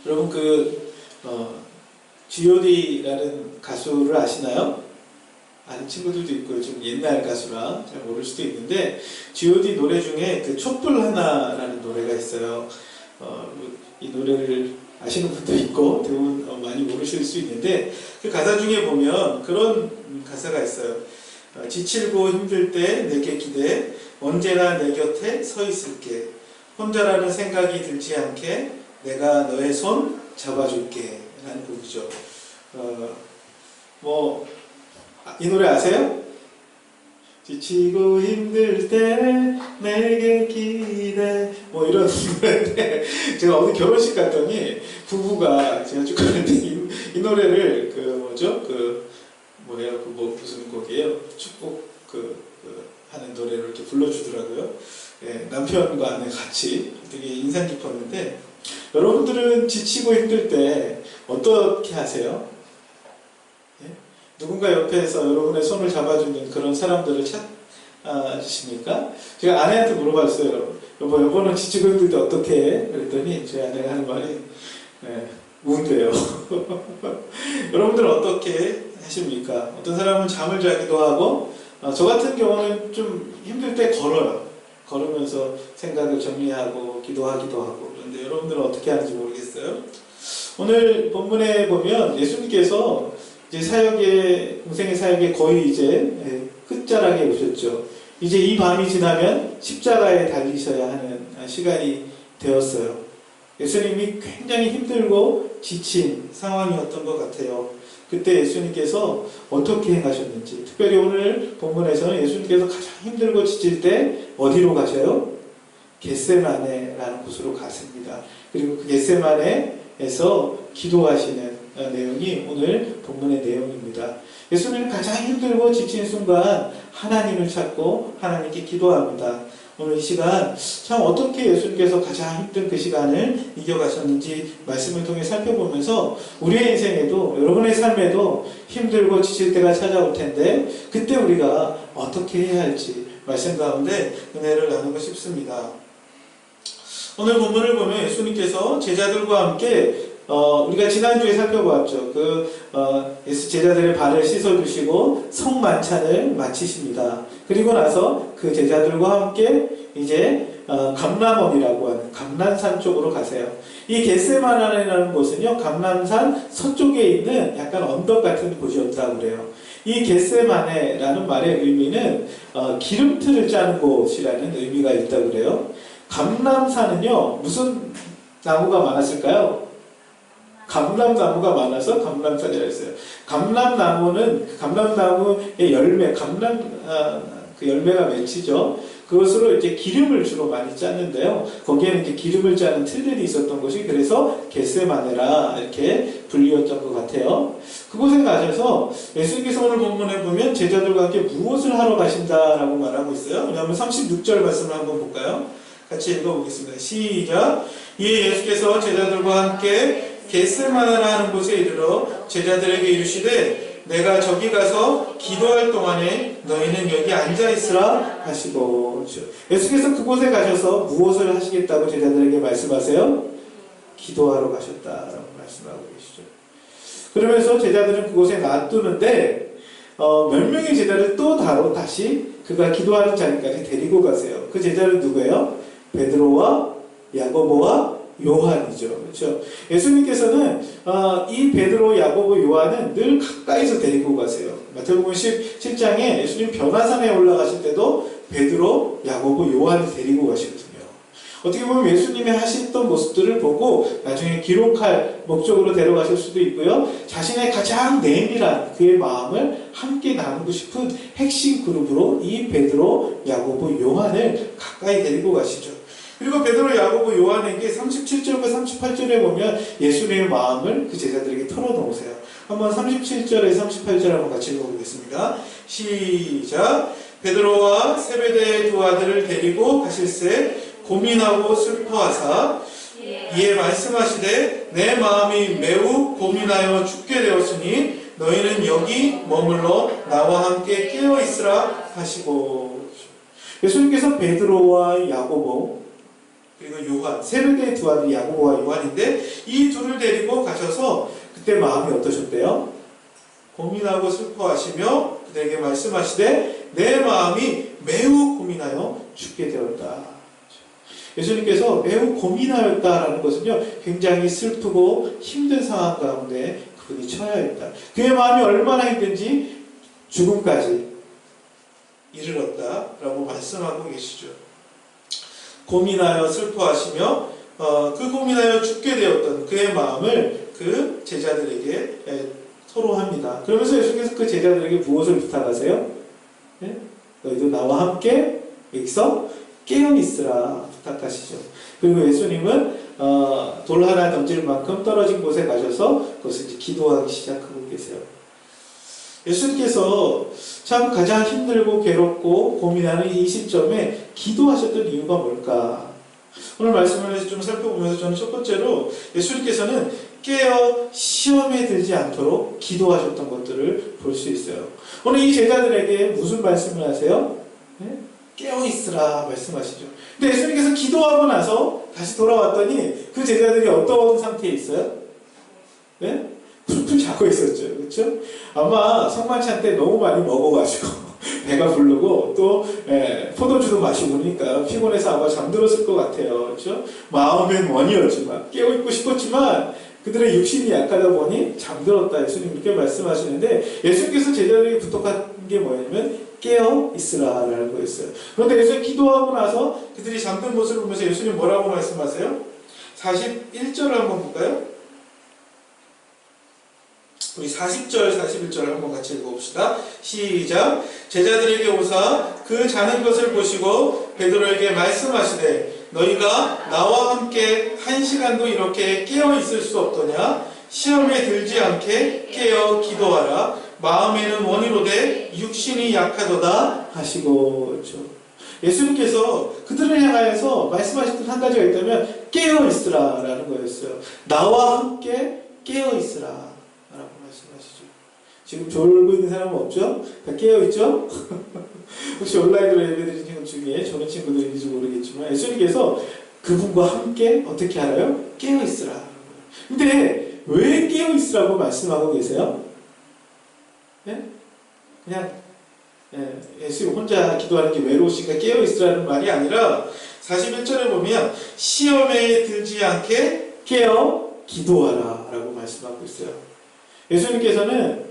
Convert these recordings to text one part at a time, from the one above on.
여러분 G.O.D라는 가수를 아시나요? 아는 친구들도 있고 좀 옛날 가수라 잘 모를 수도 있는데 G.O.D 노래 중에 그 촛불 하나라는 노래가 있어요. 이 노래를 아시는 분도 있고 대부분 많이 모르실 수 있는데 그 가사 중에 보면 그런 가사가 있어요. 지치고 힘들 때 내게 기대 언제나 내 곁에 서 있을게 혼자라는 생각이 들지 않게 내가 너의 손 잡아줄게 라는 곡이죠. 이 노래 아세요? 지치고 힘들 때 내게 기대 이런 노래인데 제가 어디 결혼식 갔더니 부부가 제가 쭉 가는데 이 노래를 무슨 곡이에요? 축복 하는 노래를 이렇게 불러주더라고요. 예, 남편과 아내 같이 되게 인상 깊었는데 여러분들은 지치고 힘들 때 어떻게 하세요? 예? 누군가 옆에서 여러분의 손을 잡아주는 그런 사람들을 찾으십니까? 제가 아내한테 물어봤어요. 여보는 지치고 힘들 때 어떻게 해? 그랬더니 저희 아내가 하는 말이 운대요. 여러분들은 어떻게 하십니까? 어떤 사람은 잠을 자기도 하고 저 같은 경우는 좀 힘들 때 걸어요. 걸으면서 생각을 정리하고 기도하기도 하고. 그런데 여러분들은 어떻게 하는지 모르겠어요. 오늘 본문에 보면 예수님께서 이제 공생의 사역에 거의 이제 끝자락에 오셨죠. 이제 이 밤이 지나면 십자가에 달리셔야 하는 시간이 되었어요. 예수님이 굉장히 힘들고 지친 상황이었던 것 같아요. 그때 예수님께서 어떻게 행하셨는지, 특별히 오늘 본문에서는 예수님께서 가장 힘들고 지칠 때 어디로 가셔요? 겟세마네라는 곳으로 갔습니다. 그리고 그 겟세마네에서 기도하시는 내용이 오늘 본문의 내용입니다. 예수님은 가장 힘들고 지친 순간 하나님을 찾고 하나님께 기도합니다. 오늘 이 시간 참 어떻게 예수님께서 가장 힘든 그 시간을 이겨가셨는지 말씀을 통해 살펴보면서 우리의 인생에도 여러분의 삶에도 힘들고 지칠 때가 찾아올 텐데 그때 우리가 어떻게 해야 할지 말씀 가운데 은혜를 나누고 싶습니다. 오늘 본문을 보면 예수님께서 제자들과 함께 우리가 지난주에 살펴보았죠. 제자들의 발을 씻어주시고 성만찬을 마치십니다. 그리고 나서 그 제자들과 함께 이제 감람원이라고 하는 감람산 쪽으로 가세요. 이 겟세마네라는 곳은요, 감람산 서쪽에 있는 약간 언덕 같은 곳이었다고 그래요. 이 겟세마네라는 말의 의미는 기름틀을 짜는 곳이라는 의미가 있다고 그래요. 감람산은요, 무슨 나무가 많았을까요? 감람나무가 많아서 감람산이라고 했어요. 감람나무는 감람나무의 열매, 그 열매가 맺히죠. 그것으로 이제 기름을 주로 많이 짰는데요. 거기에는 이제 기름을 짜는 틀들이 있었던 곳이 그래서 겟세마네라 이렇게 불리웠던 것 같아요. 그곳에 가셔서 예수님께서 오늘 본문에 보면 제자들과 함께 무엇을 하러 가신다라고 말하고 있어요. 왜냐하면 36절 말씀을 한번 볼까요? 같이 읽어보겠습니다. 시작. 이에 예수께서 제자들과 함께 겟세마네라 하는 곳에 이르러 제자들에게 이르시되 내가 저기 가서 기도할 동안에 너희는 여기 앉아있으라 하시고. 예수께서 그곳에 가셔서 무엇을 하시겠다고 제자들에게 말씀하세요? 기도하러 가셨다라고 말씀하고 계시죠. 그러면서 제자들은 그곳에 놔두는데 몇 명의 제자를 또 다시 그가 기도하는 자리까지 데리고 가세요. 그 제자는 누구예요? 베드로와 야고보와 요한이죠. 그렇죠? 예수님께서는 이 베드로, 야고보, 요한은 늘 가까이서 데리고 가세요. 마태복음 17장에 예수님 변화산에 올라가실 때도 베드로, 야고보, 요한을 데리고 가시거든요. 어떻게 보면 예수님이 하셨던 모습들을 보고 나중에 기록할 목적으로 데려가실 수도 있고요. 자신의 가장 내밀한 그의 마음을 함께 나누고 싶은 핵심 그룹으로 이 베드로, 야고보, 요한을 가까이 데리고 가시죠. 그리고 베드로, 야고보, 요한에게 37절과 38절에 보면 예수님의 마음을 그 제자들에게 털어놓으세요. 한번 37절에 38절 한번 같이 읽어보겠습니다. 시작. 베드로와 세베대의 두 아들을 데리고 가실새 고민하고 슬퍼하사 이에 말씀하시되 내 마음이 매우 고민하여 죽게 되었으니 너희는 여기 머물러 나와 함께 깨어있으라 하시고. 예수님께서 베드로와 야고보 그리고 요한, 세베대의 두 아들이 야고보와 요한인데 이 둘을 데리고 가셔서 그때 마음이 어떠셨대요? 고민하고 슬퍼하시며 그들에게 말씀하시되 내 마음이 매우 고민하여 죽게 되었다. 예수님께서 매우 고민하였다라는 것은요, 굉장히 슬프고 힘든 상황 가운데 그분이 처해야 했다. 그의 마음이 얼마나 힘든지 죽음까지 이르렀다라고 말씀하고 계시죠. 고민하여 슬퍼하시며 그 고민하여 죽게 되었던 그의 마음을 그 제자들에게 토로합니다. 그러면서 예수님께서 그 제자들에게 무엇을 부탁하세요? 네? 너희도 나와 함께 여기서 깨어있으라 부탁하시죠. 그리고 예수님은 돌 하나 던질 만큼 떨어진 곳에 가셔서 그것을 이제 기도하기 시작하고 계세요. 예수님께서 참 가장 힘들고 괴롭고 고민하는 이 시점에 기도하셨던 이유가 뭘까? 오늘 말씀을 좀 살펴보면서 저는 첫 번째로 예수님께서는 깨어 시험에 들지 않도록 기도하셨던 것들을 볼 수 있어요. 오늘 이 제자들에게 무슨 말씀을 하세요? 네? 깨어있으라 말씀하시죠. 근데 예수님께서 기도하고 나서 다시 돌아왔더니 그 제자들이 어떤 상태에 있어요? 네? 풀풀 자고 있었죠. 그렇죠? 아마 성만찬 때 너무 많이 먹어가지고 배가 부르고 또 포도주도 마시고 그러니까 피곤해서 아마 잠들었을 것 같아요. 그렇죠? 마음엔 원이었지만 깨어있고 싶었지만 그들의 육신이 약하다 보니 잠들었다. 예수님 이렇게 말씀하시는데 예수님께서 제자들에게 부탁한 게 뭐냐면 깨어 있으라라는 거였어요. 그런데 예수님 기도하고 나서 그들이 잠든 모습을 보면서 예수님 뭐라고 말씀하세요? 41절을 한번 볼까요? 우리 40절, 41절을 한번 같이 읽어봅시다. 시작. 제자들에게 오사 그 자는 것을 보시고 베드로에게 말씀하시되 너희가 나와 함께 1시간도 이렇게 깨어 있을 수 없더냐? 시험에 들지 않게 깨어 기도하라. 마음에는 원이로되 육신이 약하도다 하시고. 그렇죠? 예수님께서 그들을 향하여서 말씀하셨던 한 가지가 있다면 깨어 있으라 라는 거였어요. 나와 함께 깨어 있으라 라고 말씀하시죠. 지금 졸고 있는 사람은 없죠? 다 깨어 있죠? 혹시 온라인으로 예배드리는 친구 중에 저는 친구들인지 모르겠지만 예수님께서 그분과 함께 어떻게 하라요? 깨어 있으라. 근데 왜 깨어 있으라고 말씀하고 계세요? 예? 그냥 예수 혼자 기도하는 게 외로우시니까 깨어 있으라는 말이 아니라 41절에 보면 시험에 들지 않게 깨어 기도하라 라고 말씀하고 있어요. 예수님께서는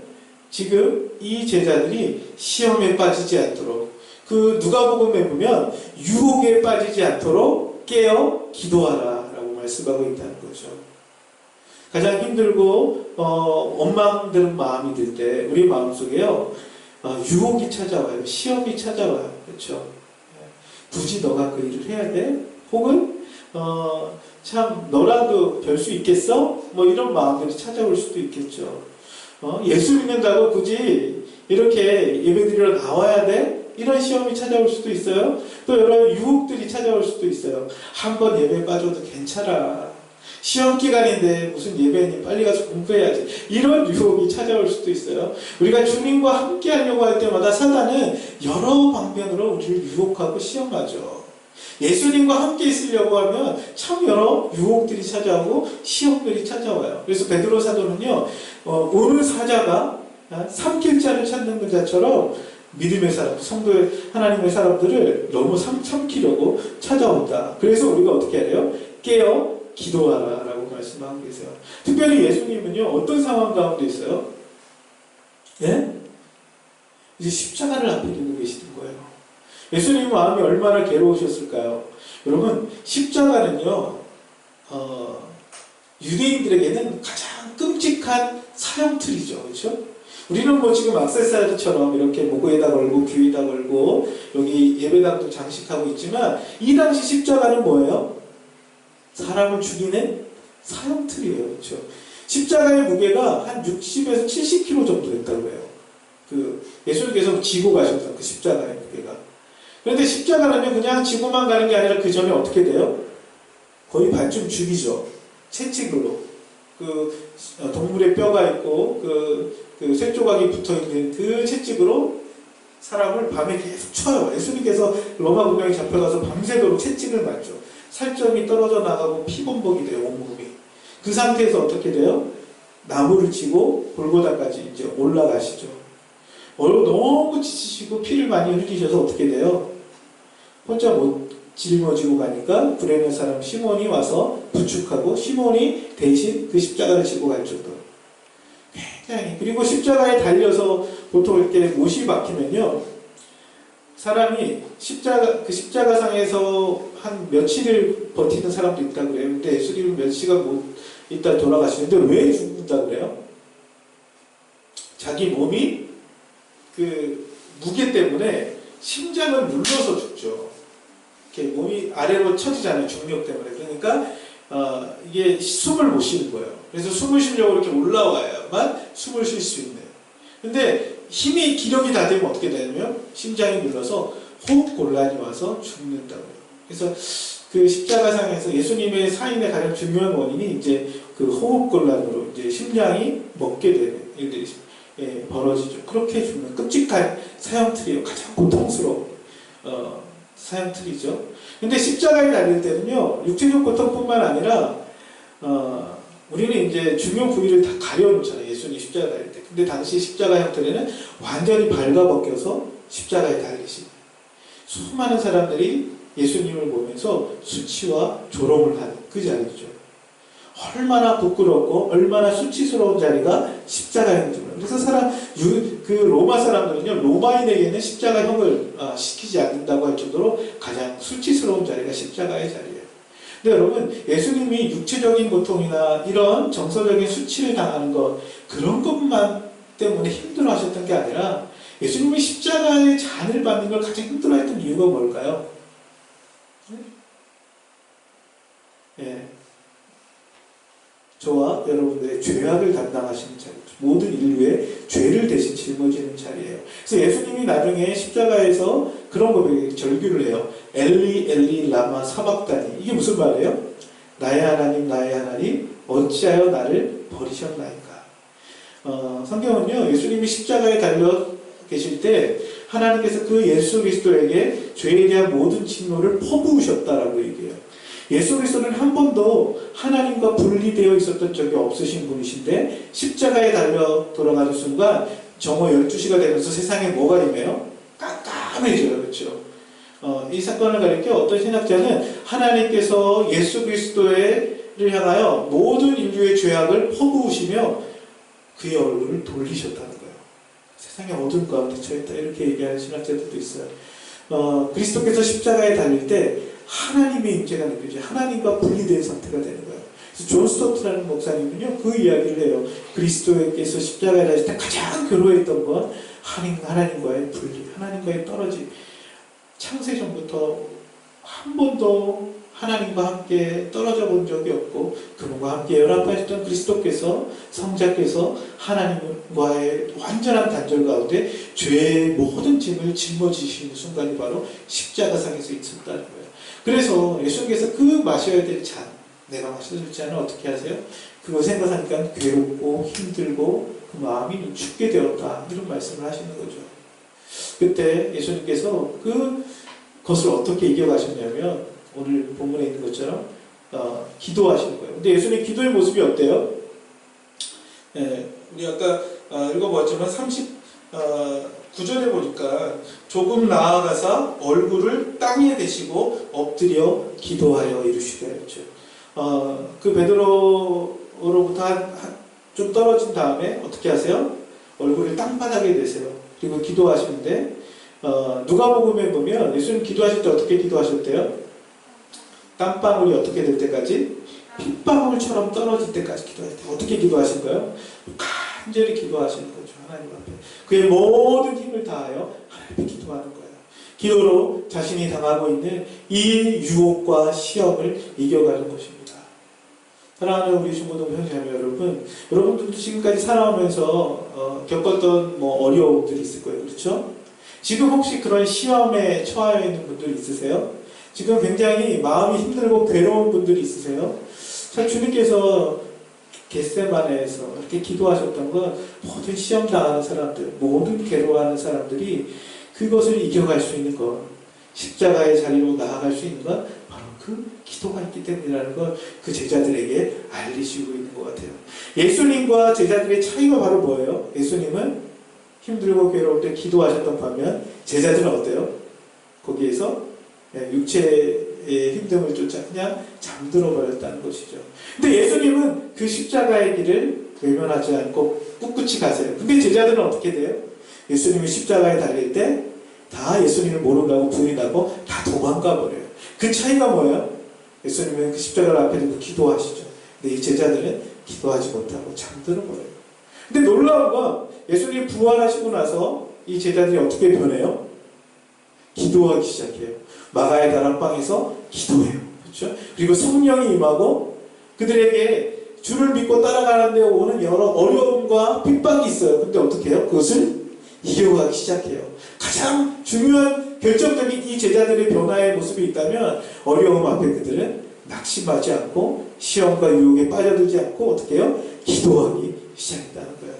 지금 이 제자들이 시험에 빠지지 않도록 그 누가복음에 보면 유혹에 빠지지 않도록 깨어 기도하라 라고 말씀하고 있다는 거죠. 가장 힘들고 원망 드는 마음이 들 때 우리 마음속에요 유혹이 찾아와요. 시험이 찾아와요. 그렇죠? 굳이 너가 그 일을 해야 돼? 혹은 참 너라도 별 수 있겠어? 뭐 이런 마음들이 찾아올 수도 있겠죠. 예수 믿는다고 굳이 이렇게 예배드리러 나와야 돼? 이런 시험이 찾아올 수도 있어요. 또 여러 유혹들이 찾아올 수도 있어요. 한번 예배 빠져도 괜찮아. 시험 기간인데 무슨 예배니 빨리 가서 공부해야지. 이런 유혹이 찾아올 수도 있어요. 우리가 주님과 함께 하려고 할 때마다 사단은 여러 방면으로 우리를 유혹하고 시험하죠. 예수님과 함께 있으려고 하면 참 여러 유혹들이 찾아오고 시험들이 찾아와요. 그래서 베드로 사도는요 오는 사자가 삼킬 자를 찾는 자처럼 믿음의 사람, 성도의 하나님의 사람들을 너무 삼키려고 찾아온다. 그래서 우리가 어떻게 해야 돼요? 깨어 기도하라 라고 말씀하고 계세요. 특별히 예수님은요 어떤 상황 가운데 있어요? 예? 이제 십자가를 앞에 두고 계시는 거예요. 예수님 마음이 얼마나 괴로우셨을까요? 여러분 십자가는요 유대인들에게는 가장 끔찍한 사형틀이죠. 그렇죠? 우리는 뭐 지금 액세서리처럼 이렇게 목에다 걸고 귀에다 걸고 여기 예배당도 장식하고 있지만 이 당시 십자가는 뭐예요? 사람을 죽이는 사형틀이에요. 그렇죠? 십자가의 무게가 한 60에서 70kg 정도 됐다고 해요. 그 예수님께서 지고 가셨던 그 십자가의 무게가. 그런데 십자가는 그냥 지고만 가는 게 아니라 그 전에 어떻게 돼요? 거의 반쯤 죽이죠. 채찍으로. 그 동물의 뼈가 있고 그 쇠조각이 붙어있는 그 채찍으로 사람을 밤에 계속 쳐요. 예수님께서 로마 군병에 잡혀가서 밤새도록 채찍을 맞죠. 살점이 떨어져 나가고 피범벅이 돼요. 온몸이. 그 상태에서 어떻게 돼요? 나무를 치고 골고다까지 이제 올라가시죠. 너무 지치시고 피를 많이 흘리셔서 어떻게 돼요? 혼자 못 짊어지고 가니까 구레네 사람 시몬이 와서 부축하고 시몬이 대신 그 십자가를 지고 갈 정도로. 굉장히. 그리고 십자가에 달려서 보통 이렇게 못이 박히면요, 사람이 그 십자가상에서 한 며칠을 버티는 사람도 있다고 그래요. 근데 예수님은 몇 시간 못 있다 돌아가시는데 왜 죽는다 그래요? 자기 몸이 그 무게 때문에 심장을 눌러서 죽죠. 이렇게 몸이 아래로 처지잖아요. 중력 때문에. 그러니까 이게 숨을 못 쉬는 거예요. 그래서 숨을 쉬려고 이렇게 올라와야만 숨을 쉴 수 있는. 근데 힘이 기력이 다 되면 어떻게 되냐면 심장이 눌러서 호흡 곤란이 와서 죽는다고요. 그래서 그 십자가상에서 예수님의 사인의 가장 중요한 원인이 이제 그 호흡 곤란으로 이제 심장이 멎게 되는 일들이 벌어지죠. 그렇게 죽는 끔찍한 사형틀이에요. 가장 고통스러운 사형틀이죠. 근데 십자가에 달릴 때는요, 육체적 고통뿐만 아니라 우리는 이제 중요 부위를 다 가려놓잖아요. 예수님 십자가 달릴 때. 근데 당시 십자가 형태는 완전히 발가벗겨서 십자가에 달리신 수많은 사람들이 예수님을 보면서 수치와 조롱을 하는 그 자리죠. 얼마나 부끄럽고 얼마나 수치스러운 자리가 십자가형입니다. 그래서 그 로마 사람들은요, 로마인에게는 십자가형을 시키지 않는다고 할 정도로 가장 수치스러운 자리가 십자가의 자리예요. 근데 여러분, 예수님이 육체적인 고통이나 이런 정서적인 수치를 당하는 것, 그런 것만 때문에 힘들어 하셨던 게 아니라 예수님이 십자가의 잔을 받는 걸 가장 힘들어 했던 이유가 뭘까요? 예. 저와 여러분들의 죄악을 담당하시는 자리죠. 모든 인류의 죄를 대신 짊어지는 자리예요. 그래서 예수님이 나중에 십자가에서 그런 고백에 절규를 해요. 엘리 엘리 라마 사박다니. 이게 무슨 말이에요? 나의 하나님 어찌하여 나를 버리셨나이까. 성경은요, 예수님이 십자가에 달려 계실 때 하나님께서 그 예수 그리스도에게 죄에 대한 모든 진노를 퍼부으셨다라고 얘기해요. 예수 그리스도는 한 번도 하나님과 분리되어 있었던 적이 없으신 분이신데 십자가에 달려 돌아가는 순간 정오 12시가 되면서 세상에 뭐가 임해요? 깜깜해져요. 그렇죠? 이 사건을 가리켜 어떤 신학자는 하나님께서 예수 그리스도를 향하여 모든 인류의 죄악을 퍼부으시며 그의 얼굴을 돌리셨다는 거예요. 세상에 어두운 가운데 처했다. 이렇게 얘기하는 신학자들도 있어요. 그리스도께서 십자가에 달릴 때 하나님의 임재가 느껴져요. 하나님과 분리된 상태가 되는 거예요. 그래서 존 스토트라는 목사님은요, 그 이야기를 해요. 그리스도께서 십자가에 달릴 때 가장 괴로워했던 건 하나님과의 분리, 하나님과의 떨어짐. 창세전부터 한 번도 하나님과 함께 떨어져 본 적이 없고 그분과 함께 연합하셨던 그리스도께서, 성자께서 하나님과의 완전한 단절 가운데 죄의 모든 짐을 짊어지시는 순간이 바로 십자가상에서 있었다는 거예요. 그래서 예수님께서 그 마셔야 될 잔, 내가 마셔줄 잔을 어떻게 하세요? 그거 생각하니까 괴롭고 힘들고 그 마음이 죽게 되었다, 이런 말씀을 하시는 거죠. 그때 예수님께서 그것을 어떻게 이겨가셨냐면 오늘 본문에 있는 것처럼 기도하시는 거예요. 근데 예수님 기도의 모습이 어때요? 우리 아까 읽어보았지만 39절에 보니까 조금 나아가서 얼굴을 땅에 대시고 엎드려 기도하여 이루시되 그랬죠. 그 베드로로부터 좀 떨어진 다음에 어떻게 하세요? 얼굴을 땅바닥에 대세요. 그리고 기도하시는데 누가복음에 보면 예수님 기도하실 때 어떻게 기도하셨대요? 땀방울이 어떻게 될 때까지? 핏방울처럼 떨어질 때까지 기도하실 때 어떻게 기도하신 거예요? 간절히 기도하시는 거죠. 하나님 앞에 그의 모든 힘을 다하여 하나님께 기도하는 거예요. 기도로 자신이 당하고 있는 이 유혹과 시험을 이겨가는 것입니다. 사랑하는 우리 중고등 형제자매 여러분, 여러분들도 지금까지 살아오면서 겪었던 어려움들이 있을 거예요. 그렇죠? 지금 혹시 그런 시험에 처하여 있는 분들 있으세요? 지금 굉장히 마음이 힘들고 괴로운 분들이 있으세요? 참 주님께서 겟세마네에서 이렇게 기도하셨던 건 모든 시험 당하는 사람들, 모든 괴로워하는 사람들이 그것을 이겨갈 수 있는 것, 십자가의 자리로 나아갈 수 있는 건 바로 그 그 기도가 있기 때문이라는 걸 그 제자들에게 알리시고 있는 것 같아요. 예수님과 제자들의 차이가 바로 뭐예요? 예수님은 힘들고 괴로울 때 기도하셨던 반면 제자들은 어때요? 거기에서 육체의 힘듦을 쫓아 그냥 잠들어 버렸다는 것이죠. 근데 예수님은 그 십자가의 길을 외면하지 않고 꿋꿋이 가세요. 근데 제자들은 어떻게 돼요? 예수님이 십자가에 달릴 때 다 예수님을 모른다고 부인하고 다 도망가 버려요. 그 차이가 뭐예요? 예수님은 그 십자가 앞에 두고 기도하시죠. 근데 이 제자들은 기도하지 못하고 잠들어 버려요. 근데 놀라운 건 예수님이 부활하시고 나서 이 제자들이 어떻게 변해요? 기도하기 시작해요. 마가의 다락방에서 기도해요. 그렇죠? 그리고 성령이 임하고 그들에게 주를 믿고 따라가는데 오는 여러 어려움과 핍박이 있어요. 근데 어떻게 해요? 그것을 이겨가기 시작해요. 가장 중요한 결정적인 이 제자들의 변화의 모습이 있다면 어려움 앞에 그들은 낙심하지 않고 시험과 유혹에 빠져들지 않고 어떻게 해요? 기도하기 시작했다는 거예요.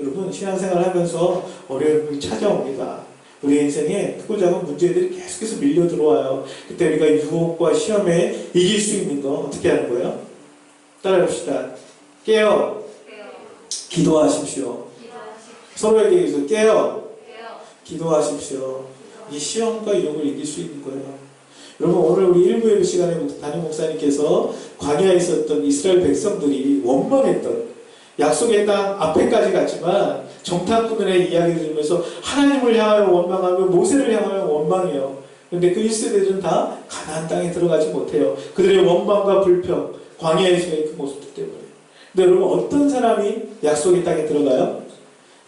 여러분 신앙생활 하면서 어려움이 찾아옵니다. 우리 인생에 크고 작은 문제들이 계속해서 밀려 들어와요. 그때 우리가 유혹과 시험에 이길 수 있는 거 어떻게 하는 거예요? 따라해봅시다. 깨어. 기도하십시오. 서로에게 얘기해서 깨어. 기도하십시오. 이 시험과 유혹을 이길 수 있는 거예요. 여러분 오늘 우리 일부 예배 시간에 담임 목사님께서 광야에 있었던 이스라엘 백성들이 원망했던 약속의 땅 앞에까지 갔지만 정탐꾼들의 이야기를 들으면서 하나님을 향하여 원망하며 모세를 향하여 원망해요. 그런데 그 1세대들은 다 가나안 땅에 들어가지 못해요. 그들의 원망과 불평, 광야에서의 그 모습들 때문에. 근데 여러분 어떤 사람이 약속의 땅에 들어가요?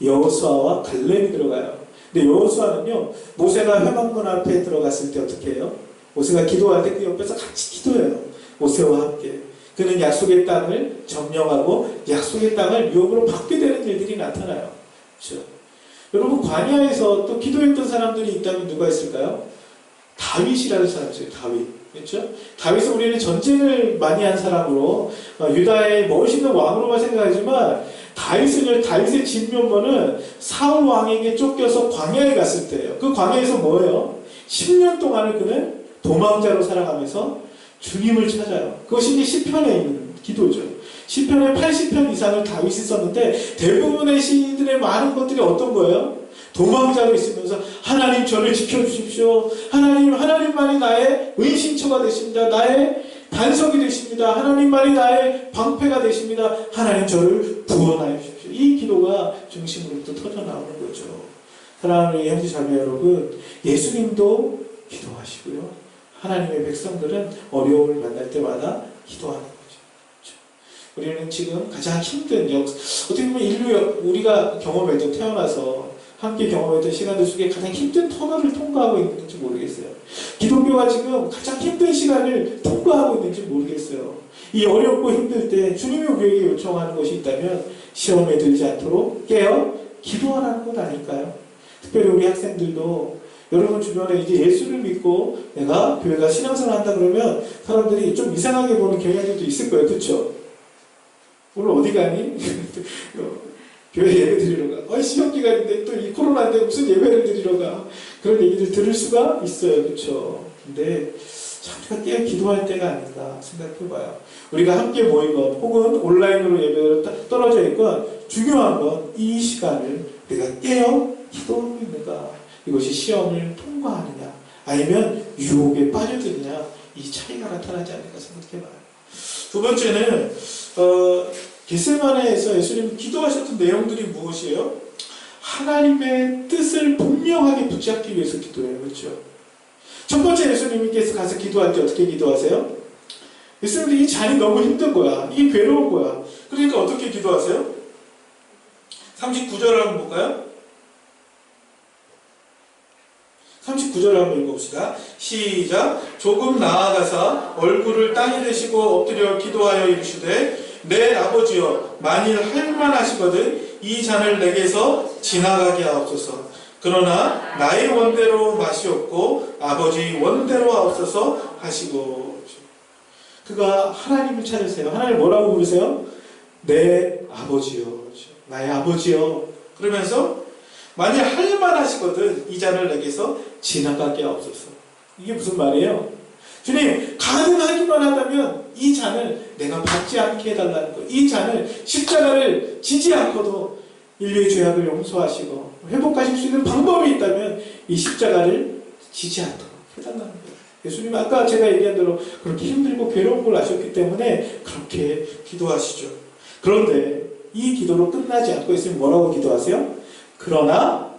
여호수아와 갈렙이 들어가요. 근데 여호수아는요 모세가 회막문 앞에 들어갔을 때 어떻게 해요? 모세가 기도할 때 그 옆에서 같이 기도해요. 모세와 함께. 그는 약속의 땅을 점령하고 약속의 땅을 유업으로 받게 되는 일들이 나타나요. 그렇죠? 여러분 광야에서 또 기도했던 사람들이 있다면 누가 있을까요? 다윗이라는 사람이 있어요. 다윗. 그렇죠? 다윗은 우리는 전쟁을 많이 한 사람으로 유다의 멋있는 왕으로만 생각하지만 다윗의 진면모는 사울 왕에게 쫓겨서 광야에 갔을 때예요. 그 광야에서 뭐예요? 10년 동안을 그는 도망자로 살아가면서 주님을 찾아요. 그것이 이제 시편에 있는 기도죠. 시편의 80편 이상을 다윗이 썼는데 대부분의 시인들의 많은 것들이 어떤 거예요? 도망자로 있으면서 하나님 저를 지켜주십시오. 하나님만이 나의 은신처가 되십니다. 나의 반석이 되십니다. 하나님만이 나의 방패가 되십니다. 하나님 저를 구원하여 주십시오. 이 기도가 중심으로부터 터져나오는 거죠. 사랑하는 형제 자매 여러분, 예수님도 기도하시고요. 하나님의 백성들은 어려움을 만날 때마다 기도하는 거죠. 우리는 지금 가장 힘든 어떻게 보면 인류 우리가 경험했던 태어나서 함께 경험했던 시간들 속에 가장 힘든 터널을 통과하고 있는지 모르겠어요. 기독교가 지금 가장 힘든 시간을 통과하고 있는지 모르겠어요. 이 어렵고 힘들 때 주님이 우리에게 요청하는 것이 있다면 시험에 들지 않도록 깨어 기도하라는 것 아닐까요? 특별히 우리 학생들도 여러분 주변에 이제 예수를 믿고 내가 교회가 신앙생활 한다 그러면 사람들이 좀 이상하게 보는 경향들도 있을 거예요. 그렇죠? 오늘 어디 가니? 교회 예배 드리러 가. 시험 기간인데 또 이 코로나인데 무슨 예배를 드리러 가. 그런 얘기를 들을 수가 있어요. 그렇죠? 근데 참 우리가 깨어 기도할 때가 아닌가 생각해봐요. 우리가 함께 모인 것 혹은 온라인으로 예배를 떨어져 있건 중요한 건 이 시간을 우리가 깨어 기도하고 있는가. 이것이 시험을 통과하느냐 아니면 유혹에 빠져드느냐 이 차이가 나타나지 않을까 생각해봐요. 두 번째는 겟세마네에서 예수님이 기도하셨던 내용들이 무엇이에요? 하나님의 뜻을 분명하게 붙잡기 위해서 기도해요. 그렇죠? 첫 번째 예수님께서 가서 기도할 때 어떻게 기도하세요? 예수님도 이 잔이 너무 힘든 거야. 이게 괴로운 거야. 그러니까 어떻게 기도하세요? 39절을 한번 볼까요? 39절을 한번 읽어봅시다. 시작. 조금 나아가사 얼굴을 땅에 대시고 엎드려 기도하여 이르시되 내 아버지여 만일 할만하시거든 이 잔을 내게서 지나가게 하옵소서. 그러나 나의 원대로 마시옵고 아버지 원대로 하옵소서 하시고. 그가 하나님을 찾으세요. 하나님 뭐라고 부르세요? 내 아버지여. 나의 아버지여. 그러면서 만일 할만하시거든 이 잔을 내게서 지나가게 하옵소서. 이게 무슨 말이에요? 주님, 가능하기만 하다면 이 잔을 내가 받지 않게 해달라는 것. 이 잔을 십자가를 지지 않고도 인류의 죄악을 용서하시고 회복하실 수 있는 방법이 있다면 이 십자가를 지지 않도록 해달라는 거예요. 예수님은 아까 제가 얘기한 대로 그렇게 힘들고 괴로운 걸 아셨기 때문에 그렇게 기도하시죠. 그런데 이 기도로 끝나지 않고 있으면 뭐라고 기도하세요? 그러나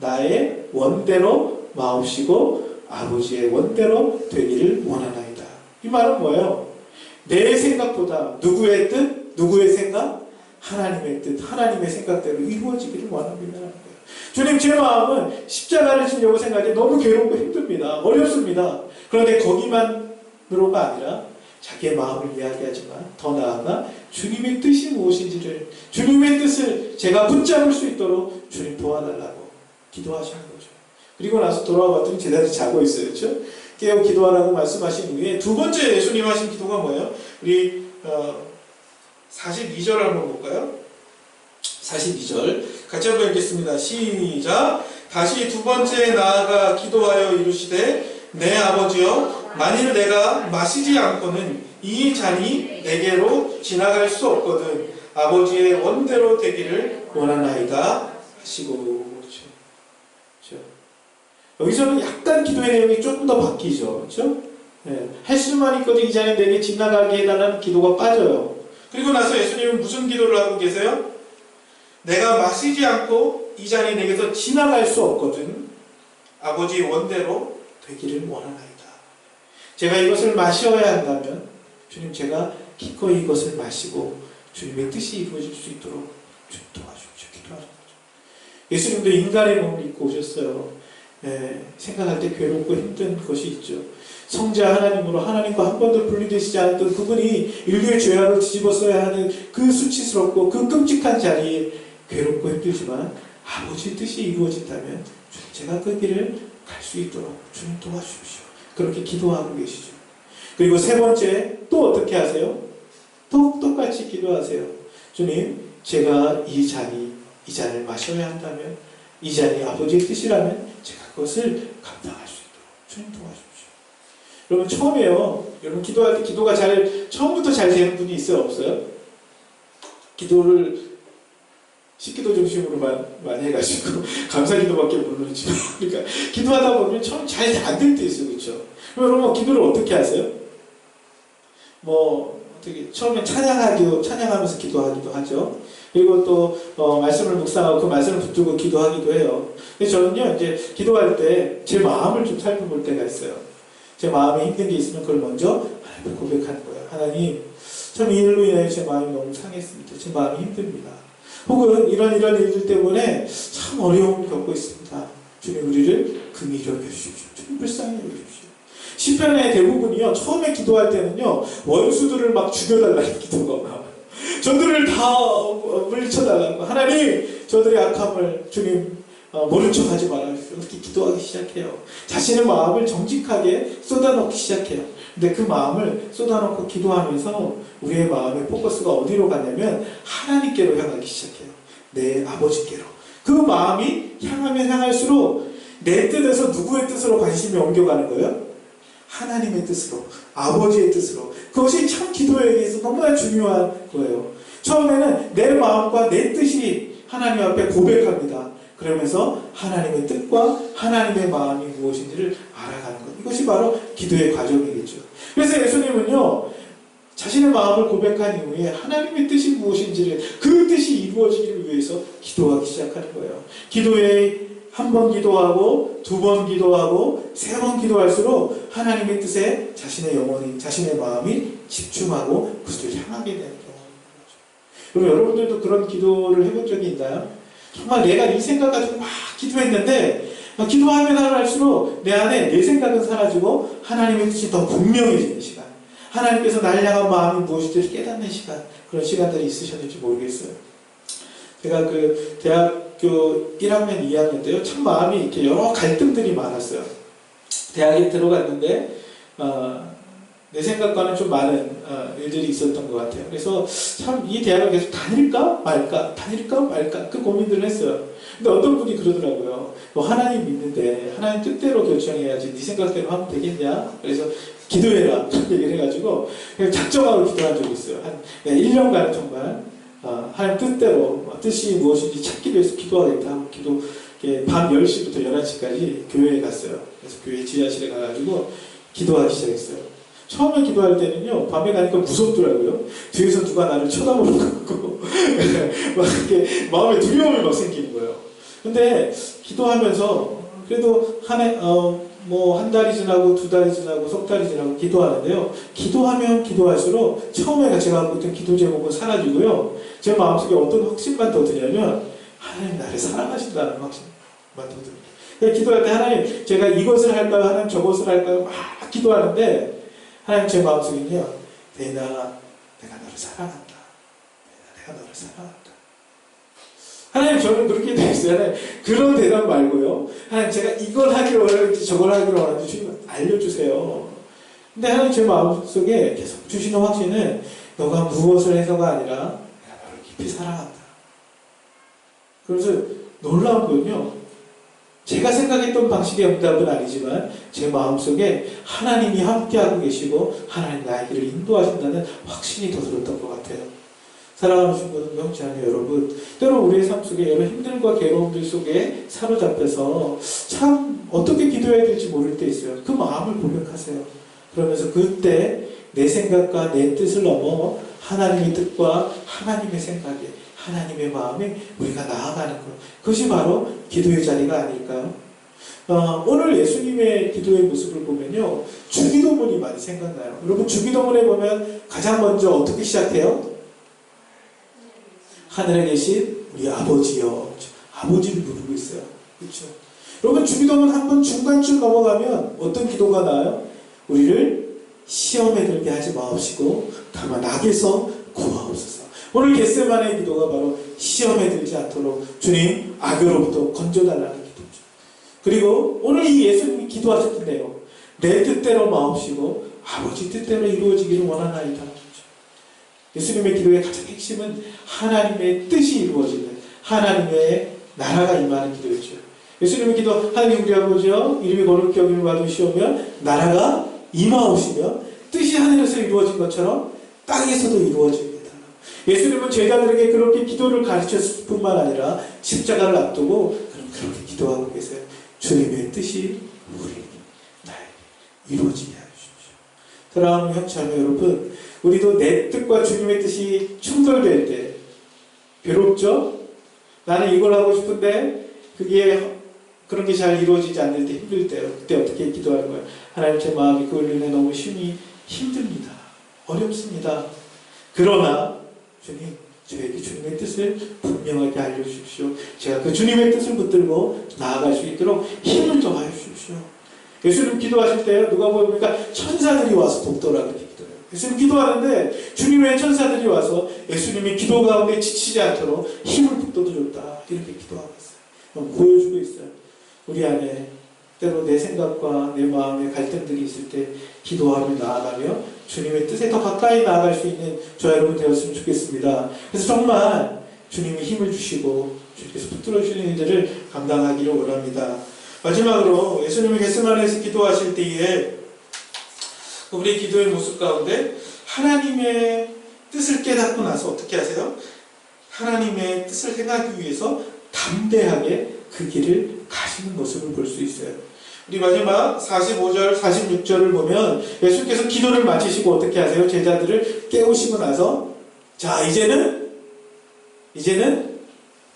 나의 원대로 마옵시고 아버지의 원대로 되기를 원하나이다. 이 말은 뭐예요? 내 생각보다 누구의 뜻? 누구의 생각? 하나님의 뜻, 하나님의 생각대로 이루어지기를 원합니다. 주님, 제 마음은 십자가를 지려고 생각해 너무 괴롭고 힘듭니다. 어렵습니다. 그런데 거기만으로가 아니라 자기의 마음을 이야기하지만 더 나아가 주님의 뜻이 무엇인지를, 주님의 뜻을 제가 붙잡을 수 있도록 주님 도와달라고 기도하시는 거죠. 그리고 나서 돌아와 봤더니 제자들이 자고 있어요. 그렇죠? 깨어 기도하라고 말씀하신 후에 두 번째 예수님 하신 기도가 뭐예요? 우리 42절 한번 볼까요? 42절 같이 한번 읽겠습니다. 시작. 다시 두 번째 나아가 기도하여 이르시되 내 아버지여, 만일 내가 마시지 않고는 이 잔이 내게로 지나갈 수 없거든 아버지의 원대로 되기를 원하나이다 하시고. 그렇죠? 여기서는 약간 기도의 내용이 조금 더 바뀌죠. 그렇죠? 네. 할 수만 있거든 이 잔이 내게 지나가게 해달라는 기도가 빠져요. 그리고 나서 예수님은 무슨 기도를 하고 계세요? 내가 마시지 않고 이 잔이 내게서 지나갈 수 없거든 아버지의 원대로 되기를 원하나이다. 제가 이것을 마셔야 한다면 주님, 제가 기꺼이 이것을 마시고 주님의 뜻이 이루어질 수 있도록 주님 도와주십시오. 기도하는 거죠. 예수님도 인간의 몸을 입고 오셨어요. 생각할 때 괴롭고 힘든 것이 있죠. 성자 하나님으로 하나님과 한 번도 분리되시지 않았던 그분이 인류의 죄악을 뒤집어써야 하는 그 수치스럽고 그 끔찍한 자리에 괴롭고 힘들지만 아버지의 뜻이 이루어진다면 제가 그 길을 갈 수 있도록 주님 도와주십시오. 그렇게 기도하고 계시죠. 그리고 세 번째 또 어떻게 하세요? 똑같이 기도하세요. 주님, 제가 이 잔을 마셔야 한다면, 이 잔이 아버지의 뜻이라면 제가 그것을 감당할 수 있도록 주님 도와주십시오. 여러분, 처음에요. 여러분 기도할 때 기도가 처음부터 잘 되는 분이 있어요? 없어요? 기도를 식기도 중심으로만 많이 해가지고 감사기도밖에 모르지. 그러니까 기도하다 보면 처음 잘 안 될 때 있어요. 그렇죠? 그럼 여러분 기도를 어떻게 하세요? 어떻게 처음에 찬양하면서 기도하기도 하죠. 그리고 또 말씀을 묵상하고 그 말씀을 붙들고 기도하기도 해요. 근데 저는요, 이제 기도할 때 제 마음을 좀 살펴볼 때가 있어요. 제 마음에 힘든 게 있으면 그걸 먼저 하나님께 고백하는 거예요. 하나님, 참 이 일로 인하여 제 마음이 너무 상했습니다. 제 마음이 힘듭니다. 혹은 이런 일들 때문에 참 어려움을 겪고 있습니다. 주님, 우리를 긍휼히 여겨주십시오. 주님, 불쌍히 여겨주십시오. 시편의 대부분이요, 처음에 기도할 때는요, 원수들을 막 죽여달라는 기도가 나와요. 저들을 다 물리쳐달라고. 하나님, 저들의 악함을 주님 모른 척 하지 말아주십시오. 이렇게 기도하기 시작해요. 자신의 마음을 정직하게 쏟아놓기 시작해요. 근데 그 마음을 쏟아놓고 기도하면서 우리의 마음의 포커스가 어디로 가냐면 하나님께로 향하기 시작해요. 내 아버지께로. 그 마음이 향하면 향할수록 내 뜻에서 누구의 뜻으로 관심이 옮겨가는 거예요? 하나님의 뜻으로, 아버지의 뜻으로. 그것이 참 기도에게서 너무나 중요한 거예요. 처음에는 내 마음과 내 뜻이 하나님 앞에 고백합니다. 그러면서 하나님의 뜻과 하나님의 마음이 무엇인지를 알아가는 것. 이것이 바로 기도의 과정이겠죠. 그래서 예수님은요, 자신의 마음을 고백한 이후에 하나님의 뜻이 무엇인지를, 그 뜻이 이루어지기를 위해서 기도하기 시작하는 거예요. 기도에 한 번 기도하고, 두 번 기도하고, 세 번 기도할수록 하나님의 뜻에 자신의 영혼이, 자신의 마음이 집중하고 그것을 향하게 되는 경우입니다. 그럼 여러분들도 그런 기도를 해본 적이 있나요? 정말 내가 이 생각 가지고 막 기도했는데, 기도하면 할수록 내 안에 내 생각은 사라지고 하나님의 뜻이 더 분명해지는 시간, 하나님께서 나를 향한 마음이 무엇인지 깨닫는 시간, 그런 시간들이 있으셨는지 모르겠어요. 제가 그 대학교 1학년, 2학년 때요, 참 마음이 이렇게 여러 갈등들이 많았어요. 대학에 들어갔는데 내 생각과는 좀 많은 일들이 있었던 것 같아요. 그래서 참 이 대학을 계속 다닐까 말까 그 고민들을 했어요. 근데 어떤 분이 그러더라고요. 너 하나님 믿는데 하나님 뜻대로 결정해야지 네 생각대로 하면 되겠냐? 그래서 기도해라. 얘기를 해가지고 그냥 작정하고 기도한 적이 있어요. 한 1년간 정말 하나님 뜻대로 뜻이 무엇인지 찾기 위해서 기도하겠다 하고 밤 10시부터 11시까지 교회에 갔어요. 그래서 교회 지하실에 가가지고 기도하기 시작했어요. 처음에 기도할 때는요, 밤에 가니까 무섭더라고요. 뒤에서 누가 나를 쳐다보는 것 같고, 막 이렇게 마음에 두려움이 막 생기는 거예요. 근데 기도하면서 그래도 한 달이 지나고 2달이 지나고 석 달이 지나고 기도하는데요. 기도하면 기도할수록 처음에 제가 갖고 있던 기도 제목은 사라지고요. 제 마음속에 어떤 확신만 더 드냐면 하나님 나를 사랑하신다는 확신만 더 들어요. 기도할 때 하나님 제가 이것을 할까요? 하나님 저것을 할까요? 막 기도하는데 하나님 제 마음속에는요. 내가 너를 사랑한다. 내가 너를 사랑한다. 하나님 저는 그렇게 돼 있어요. 하나님, 그런 대답 말고요. 하나님 제가 이걸 하기를 원하는지 저걸 하기를 원하는지 주님 알려주세요. 근데 하나님 제 마음속에 계속 주시는 확신은 너가 무엇을 해서가 아니라 내가 너를 깊이 사랑한다. 그래서 놀라운 건요. 제가 생각했던 방식의 응답은 아니지만 제 마음속에 하나님이 함께하고 계시고 하나님 나의 길을 인도하신다는 확신이 더 들었던 것 같아요. 사랑하는 친구들, 명치하는 여러분, 때로 우리의 삶 속에 여러 힘들과 괴로움들 속에 사로잡혀서 참 어떻게 기도해야 될지 모를 때 있어요. 그 마음을 고백하세요. 그러면서 그때 내 생각과 내 뜻을 넘어 하나님의 뜻과 하나님의 생각에 하나님의 마음에 우리가 나아가는 것. 그것이 바로 기도의 자리가 아닐까요? 오늘 예수님의 기도의 모습을 보면요. 주기도문이 많이 생각나요. 여러분 주기도문에 보면 가장 먼저 어떻게 시작해요? 하늘에 계신 우리 아버지요. 아버지를 부르고 있어요. 그렇죠? 여러분 주기도문 한번 중간쯤 넘어가면 어떤 기도가 나와요? 우리를 시험에 들게 하지 마옵시고 다만 악에서 구하옵소서. 오늘 겟세마네의 기도가 바로 시험에 들지 않도록 주님 악으로부터 건져달라는 기도죠. 그리고 오늘 이 예수님이 기도하셨던데요. 내 뜻대로 마옵시고 아버지 뜻대로 이루어지기를 원하나이다. 예수님의 기도의 가장 핵심은 하나님의 뜻이 이루어지는 하나님의 나라가 임하는 기도였죠. 예수님의 기도 하나님 우리 아버지여 이름이 거룩히 여김을 받으시오며 나라가 임하오시며 뜻이 하늘에서 이루어진 것처럼 땅에서도 이루어집니다. 예수님은 제자들에게 그렇게 기도를 가르쳤을 뿐만 아니라 십자가를 앞두고 그렇게 기도하고 계세요. 주님의 뜻이 우리 나에게 이루어지게 하십시오. 사랑하는 형제자매 여러분, 우리도 내 뜻과 주님의 뜻이 충돌될 때 괴롭죠? 나는 이걸 하고 싶은데 그런 게 잘 이루어지지 않을 때 힘들 때요. 그때 어떻게 기도하는 거예요? 하나님 제 마음이 그걸로 인해 너무 힘듭니다. 어렵습니다. 그러나 주님 저에게 주님의 뜻을 분명하게 알려주십시오. 제가 그 주님의 뜻을 붙들고 나아갈 수 있도록 힘을 더하여 주십시오. 예수님 기도하실 때 누가 보니까 천사들이 와서 돕더라 그렇게 기도해요. 예수님 기도하는데 주님의 천사들이 와서 예수님이 기도 가운데 지치지 않도록 힘을 북돋워줬다 이렇게 기도하고 있어요. 보여주고 있어요. 우리 안에 때로 내 생각과 내 마음의 갈등들이 있을 때 기도하며 나아가며 주님의 뜻에 더 가까이 나아갈 수 있는 저와 여러분 되었으면 좋겠습니다. 그래서 정말 주님이 힘을 주시고 주님께서 붙들어 주시는 일들을 감당하기를 원합니다. 마지막으로 예수님이 겟세마네에서 기도하실 때에 우리의 기도의 모습 가운데 하나님의 뜻을 깨닫고 나서 어떻게 하세요? 하나님의 뜻을 행하기 위해서 담대하게 그 길을 가시는 모습을 볼 수 있어요. 우리 마지막 45절, 46절을 보면 예수께서 기도를 마치시고 어떻게 하세요? 제자들을 깨우시고 나서 자 이제는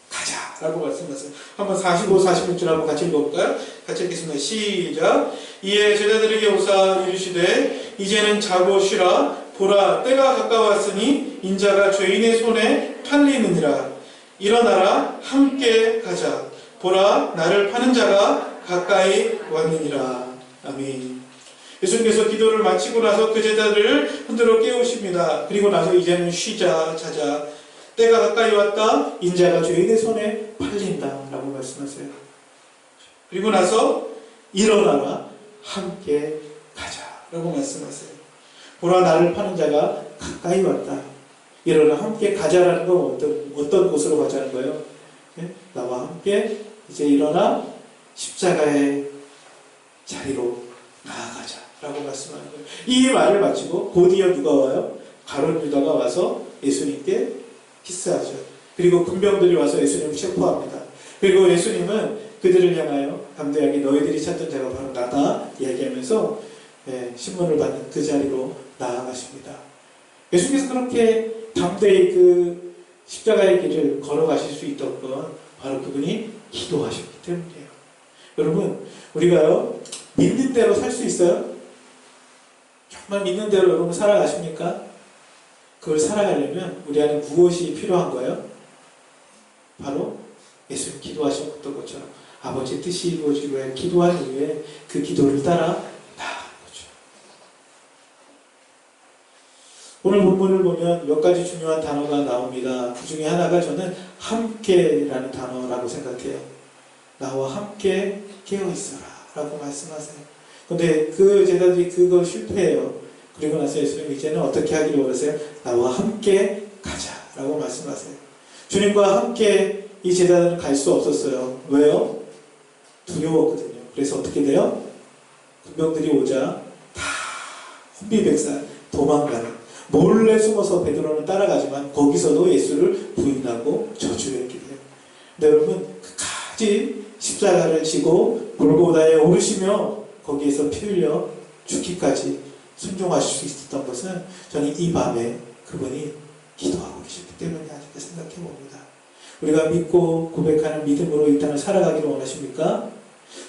가자라고 말씀하세요. 한번 45, 46절 한번 같이 읽어볼까요? 같이 읽겠습니다. 시작. 이에 제자들에게 오사 이르시되 이제는 자고 쉬라. 보라 때가 가까웠으니 인자가 죄인의 손에 팔리느니라. 일어나라 함께 가자. 보라 나를 파는 자가 가까이 왔느니라. 아멘. 예수님께서 기도를 마치고 나서 그 제자들을 흔들어 깨우십니다. 그리고 나서 이제는 쉬자, 자자. 때가 가까이 왔다. 인자가 죄인의 손에 팔린다. 라고 말씀하세요. 그리고 나서 일어나라. 함께 가자. 라고 말씀하세요. 보라 나를 파는 자가 가까이 왔다. 일어나 함께 가자라는 건 어떤 곳으로 가자는 거예요? 네? 나와 함께 이제 일어나 십자가의 자리로 나아가자. 라고 말씀하는 거예요. 이 말을 마치고 곧이어 누가 와요? 가룟 유다가 와서 예수님께 키스하죠. 그리고 군병들이 와서 예수님을 체포합니다. 그리고 예수님은 그들을 향하여 담대하게 너희들이 찾던 자가 바로 나다 이야기하면서 신문을 받는 그 자리로 나아가십니다. 예수님께서 그렇게 담대히 그 십자가의 길을 걸어가실 수 있던 건 바로 그분이 기도하셨기 때문이에요. 여러분, 우리가요 믿는 대로 살 수 있어요? 정말 믿는 대로 여러분 살아가십니까? 그걸 살아가려면 우리 안에 무엇이 필요한 거예요? 바로 예수님 기도하셨던 것처럼 아버지 뜻이 이루어지기 위해 기도한 이후에 그 기도를 따라 나아가는 거죠. 오늘 본문을 보면 몇 가지 중요한 단어가 나옵니다. 그 중에 하나가 저는 함께라는 단어라고 생각해요. 나와 함께 깨어있어라 라고 말씀하세요. 근데 그 제자들이 그거 실패해요. 그리고 나서 예수님 이제는 어떻게 하기를 원하세요? 나와 함께 가자 라고 말씀하세요. 주님과 함께 이 제자들은 갈 수 없었어요. 왜요? 두려웠거든요. 그래서 어떻게 돼요? 군병들이 오자 다 혼비백산 도망가는, 몰래 숨어서 베드로는 따라가지만 거기서도 예수를 부인하고 저주했게 돼요. 근데 여러분, 끝까지 십자가를 지고 골고다에 오르시며 거기에서 피 흘려 죽기까지 순종하실 수 있었던 것은 저는 이 밤에 그분이 기도하고 계셨기 때문이 아닐까 생각해 봅니다. 우리가 믿고 고백하는 믿음으로 이 땅을 살아가기를 원하십니까?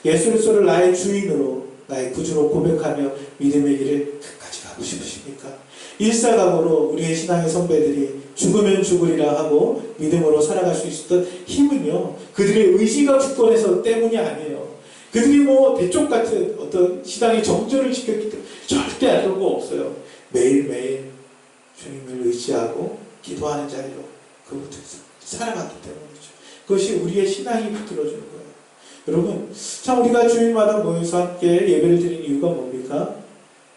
예수 그리스도를 나의 주인으로, 나의 구주로 고백하며 믿음의 길을 끝까지 가고 싶으십니까? 일사각오로 우리의 신앙의 선배들이 죽으면 죽으리라 하고 믿음으로 살아갈 수 있었던 힘은요, 그들의 의지가 굳건해서 때문이 아니에요. 그들이 뭐 대쪽 같은 어떤 신앙의 정절을 지켰기 때문에 절대 안 그런 거 없어요. 매일매일 주님을 의지하고 기도하는 자리로 그부터 살아갔기 때문이죠. 그것이 우리의 신앙이 붙들어주는 거예요. 여러분, 참 우리가 주일마다 모여서 함께 예배를 드리는 이유가 뭡니까?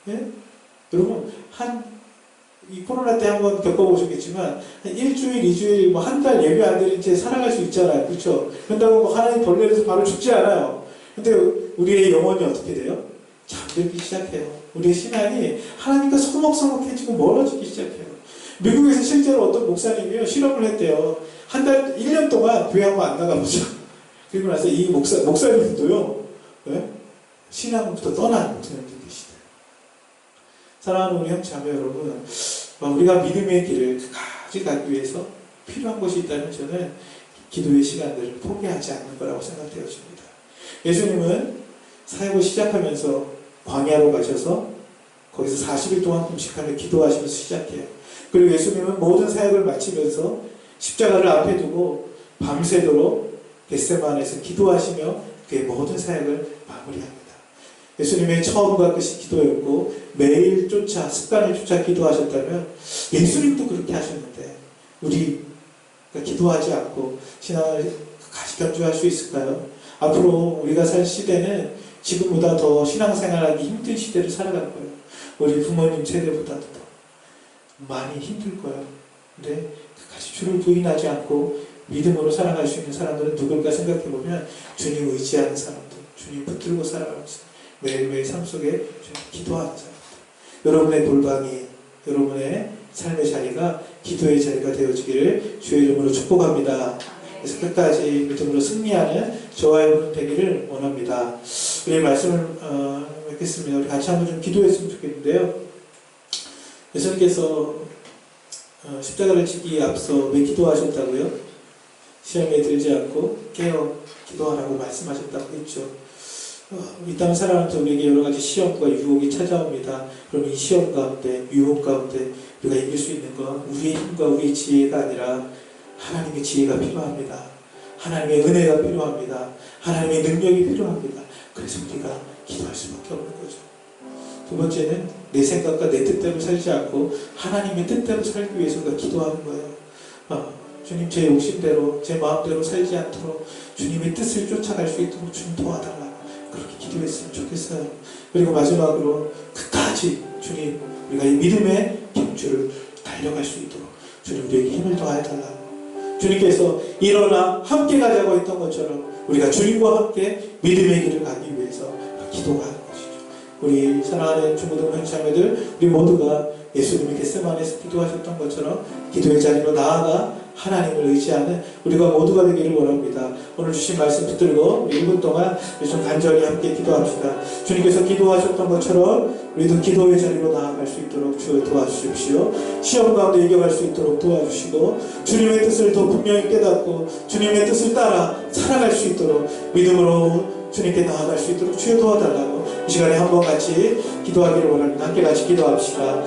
예? 여러분, 이 코로나 때 한번 겪어보셨겠지만, 한 일주일, 이주일, 뭐 한 달 예배 안 드린 채 살아갈 수 있잖아요. 그렇죠? 그런다고 뭐 하나님 벌레에서 바로 죽지 않아요. 근데 우리의 영혼이 어떻게 돼요? 잠들기 시작해요. 우리의 신앙이 하나님과 서먹서먹해지고 멀어지기 시작해요. 미국에서 실제로 어떤 목사님이요, 실험을 했대요. 한 달, 1년 동안 교회 한번 안 나가보죠. 그리고 나서 이 목사님도요, 네? 신앙부터 떠나는 목사님들이 계시대요. 사랑하는 우리 형제자매 여러분, 우리가 믿음의 길을 끝까지 가기 위해서 필요한 것이 있다면 저는 기도의 시간들을 포기하지 않는 거라고 생각되어집니다. 예수님은 사역을 시작하면서 광야로 가셔서 거기서 40일 동안 금식하며 기도하시면서 시작해요. 그리고 예수님은 모든 사역을 마치면서 십자가를 앞에 두고 밤새도록 겟세마네에서 기도하시며 그의 모든 사역을 마무리합니다. 예수님의 처음과 끝이 기도였고 매일 쫓아 습관을 쫓아 기도하셨다면 예수님도 그렇게 하셨는데 우리가 기도하지 않고 신앙을 같이 견주할 수 있을까요? 앞으로 우리가 살 시대는 지금보다 더 신앙생활하기 힘든 시대를 살아갈 거예요. 우리 부모님 세대보다도 더 많이 힘들 거예요. 근데 끝까지 주를 부인하지 않고 믿음으로 살아갈 수 있는 사람들은 누굴까 생각해보면 주님 의지하는 사람들, 주님 붙들고 살아가면서 매일매일 삶 속에 주님 기도하는 사람들, 여러분의 골방이, 여러분의 삶의 자리가 기도의 자리가 되어지기를 주의 이름으로 축복합니다. 그래서 끝까지 믿음으로 승리하는 저와 여러분 되기를 원합니다. 우리 말씀을 맺겠습니다. 우리 같이 한번 좀 기도했으면 좋겠는데요. 예수님께서 십자가를 지기 앞서 왜 기도하셨다고요? 시험에 들지 않고 깨어 기도하라고 말씀하셨다고 했죠. 이 땅을 살아가면서 우리에게 여러 가지 시험과 유혹이 찾아옵니다. 그러면 이 시험 가운데, 유혹 가운데 우리가 이길 수 있는 건 우리의 힘과 우리의 지혜가 아니라 하나님의 지혜가 필요합니다. 하나님의 은혜가 필요합니다. 하나님의 능력이 필요합니다. 그래서 우리가 기도할 수밖에 없는 거죠. 두 번째는 내 생각과 내 뜻대로 살지 않고 하나님의 뜻대로 살기 위해서 우리가 기도하는 거예요. 주님, 제 욕심대로, 제 마음대로 살지 않도록 주님의 뜻을 쫓아갈 수 있도록 주님 도와달라. 그렇게 기도했으면 좋겠어요. 그리고 마지막으로 끝까지 주님, 우리가 이 믿음의 경주를 달려갈 수 있도록 주님 우리에게 힘을 더하여달라고. 주님께서 일어나 함께 가자고 했던 것처럼 우리가 주님과 함께 믿음의 길을 가기 위해서 기도가 하는 것이죠. 우리 사랑하는 중고등 형제자매들 우리 모두가 예수님이 겟세마네에서 기도하셨던 것처럼 기도의 자리로 나아가 하나님을 의지하는 우리가 모두가 되기를 원합니다. 오늘 주신 말씀 붙들고 우리 1분 동안 좀 간절히 함께 기도합시다. 주님께서 기도하셨던 것처럼 우리도 기도의 자리로 나아갈 수 있도록 주여 도와주십시오. 시험 가운데 이겨갈 수 있도록 도와주시고 주님의 뜻을 더 분명히 깨닫고 주님의 뜻을 따라 살아갈 수 있도록 믿음으로 주님께 나아갈 수 있도록 주여 도와달라고 이 시간에 한번 같이 기도하기를 원합니다. 함께 같이 기도합시다.